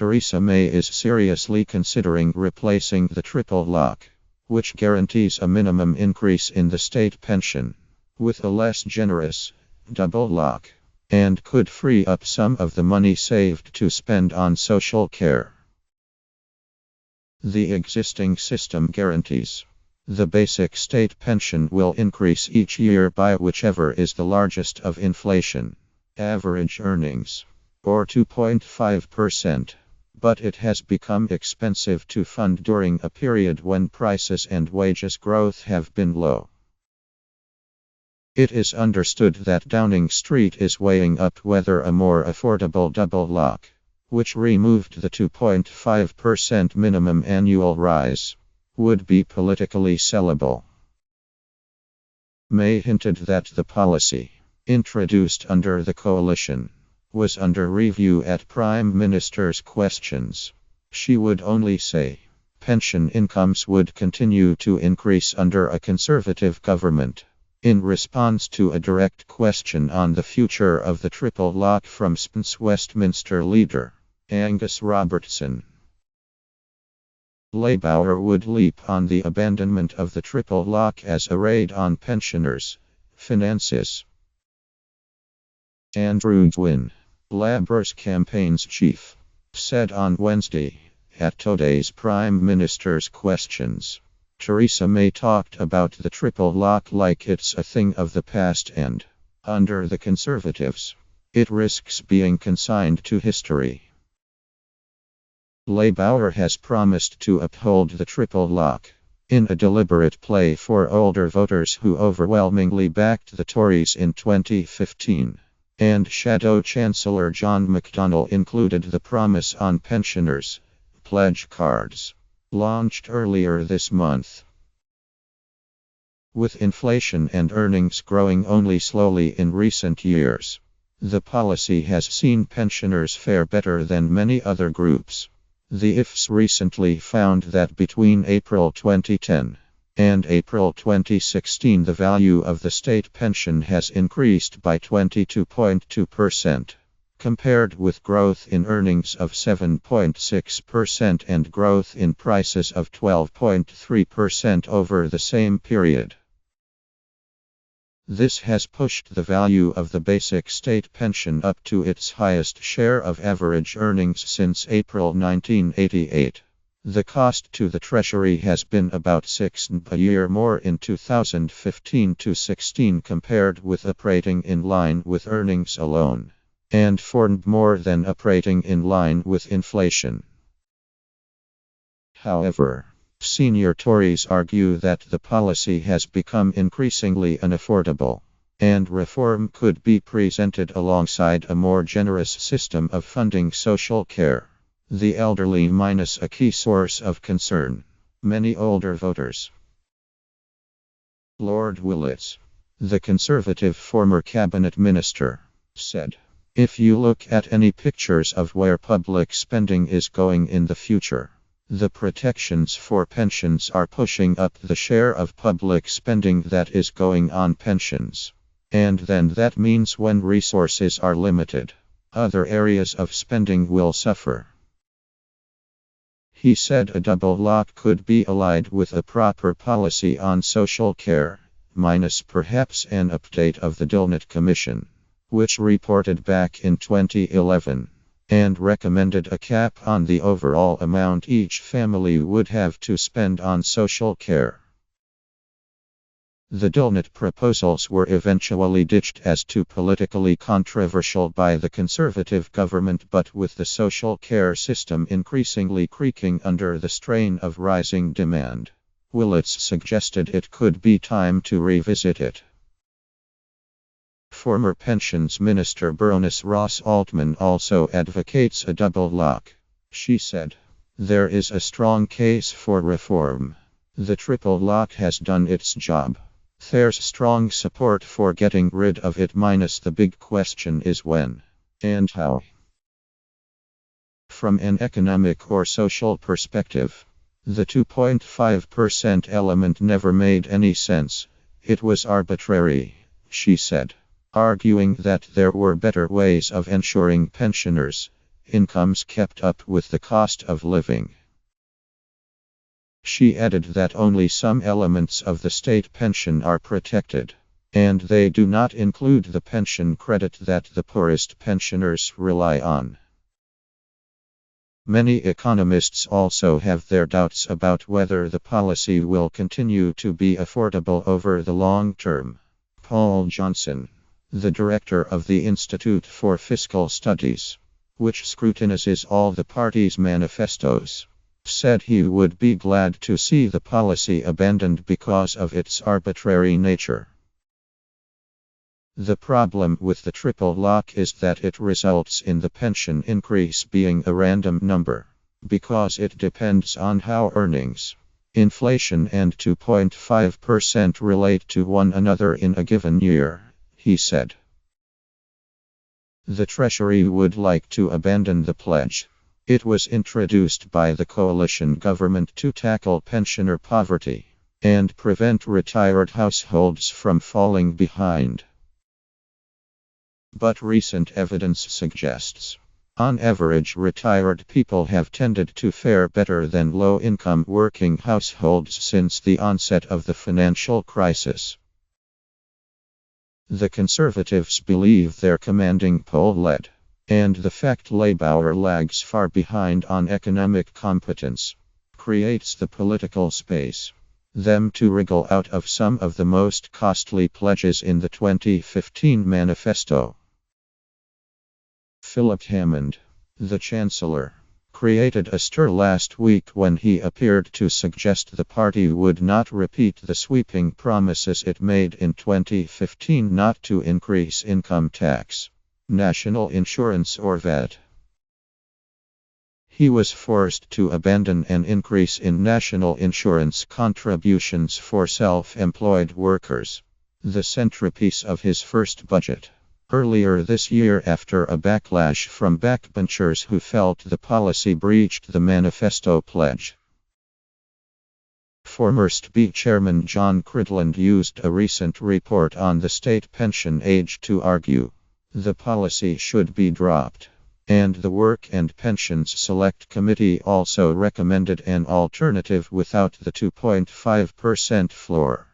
Theresa May is seriously considering replacing the triple lock, which guarantees a minimum increase in the state pension, with a less generous double lock, and could free up some of the money saved to spend on social care. The existing system guarantees the basic state pension will increase each year by whichever is the largest of inflation, average earnings, or 2.5%, but it has become expensive to fund during a period when prices and wages growth have been low. It is understood that Downing Street is weighing up whether a more affordable double lock, which removed the 2.5% minimum annual rise, would be politically sellable. May hinted that the policy, introduced under the coalition, was under review at Prime Minister's questions. She would only say pension incomes would continue to increase under a Conservative government, in response to a direct question on the future of the triple lock from SPN's Westminster leader, Angus Robertson. Labour would leap on the abandonment of the triple lock as a raid on pensioners' finances. Andrew Gwynn, Labour's campaign's chief, said on Wednesday, at today's Prime Minister's questions, Theresa May talked about the triple lock like it's a thing of the past and, under the Conservatives, it risks being consigned to history. Labour has promised to uphold the triple lock, in a deliberate play for older voters who overwhelmingly backed the Tories in 2015, and Shadow Chancellor John McDonnell included the promise on pensioners' pledge cards, launched earlier this month. With inflation and earnings growing only slowly in recent years, the policy has seen pensioners fare better than many other groups. The IFS recently found that between April 2010 and April 2016 the value of the state pension has increased by 22.2%, compared with growth in earnings of 7.6% and growth in prices of 12.3% over the same period. This has pushed the value of the basic state pension up to its highest share of average earnings since April 1988. The cost to the Treasury has been about £6 a year more in 2015-16 compared with operating in line with earnings alone, and £4 more than operating in line with inflation. However, senior Tories argue that the policy has become increasingly unaffordable, and reform could be presented alongside a more generous system of funding social care. The elderly minus a key source of concern. Many older voters. Lord Willetts, the Conservative former cabinet minister, said, "If you look at any pictures of where public spending is going in the future, the protections for pensions are pushing up the share of public spending that is going on pensions. And then that means when resources are limited, other areas of spending will suffer." He said a double lock could be allied with a proper policy on social care, minus perhaps an update of the Dillnut Commission, which reported back in 2011. And recommended a cap on the overall amount each family would have to spend on social care. The Dillnut proposals were eventually ditched as too politically controversial by the Conservative government, but with the social care system increasingly creaking under the strain of rising demand, Willetts suggested it could be time to revisit it. Former Pensions Minister Baroness Ross-Altman also advocates a double lock. She said, "There is a strong case for reform. The triple lock has done its job. There's strong support for getting rid of it, minus the big question is when and how." From an economic or social perspective, the 2.5% element never made any sense. It was arbitrary, she said, arguing that there were better ways of ensuring pensioners, incomes kept up with the cost of living. She added that only some elements of the state pension are protected, and they do not include the pension credit that the poorest pensioners rely on. Many economists also have their doubts about whether the policy will continue to be affordable over the long term. Paul Johnson, the director of the Institute for Fiscal Studies, which scrutinizes all the parties' manifestos, said he would be glad to see the policy abandoned because of its arbitrary nature. The problem with the triple lock is that it results in the pension increase being a random number, because it depends on how earnings, inflation, and 2.5% relate to one another in a given year, he said. The Treasury would like to abandon the pledge. It was introduced by the coalition government to tackle pensioner poverty and prevent retired households from falling behind. But recent evidence suggests, on average, retired people have tended to fare better than low-income working households since the onset of the financial crisis. The Conservatives believe their commanding poll lead, and the fact Labour lags far behind on economic competence, creates the political space them to wriggle out of some of the most costly pledges in the 2015 manifesto. Philip Hammond, the Chancellor, created a stir last week when he appeared to suggest the party would not repeat the sweeping promises it made in 2015 not to increase income tax, national insurance or VAT. He was forced to abandon an increase in national insurance contributions for self-employed workers, the centerpiece of his first budget, earlier this year after a backlash from backbenchers who felt the policy breached the manifesto pledge. Former STB Chairman John Cridland used a recent report on the state pension age to argue the policy should be dropped, and the Work and Pensions Select Committee also recommended an alternative without the 2.5% floor.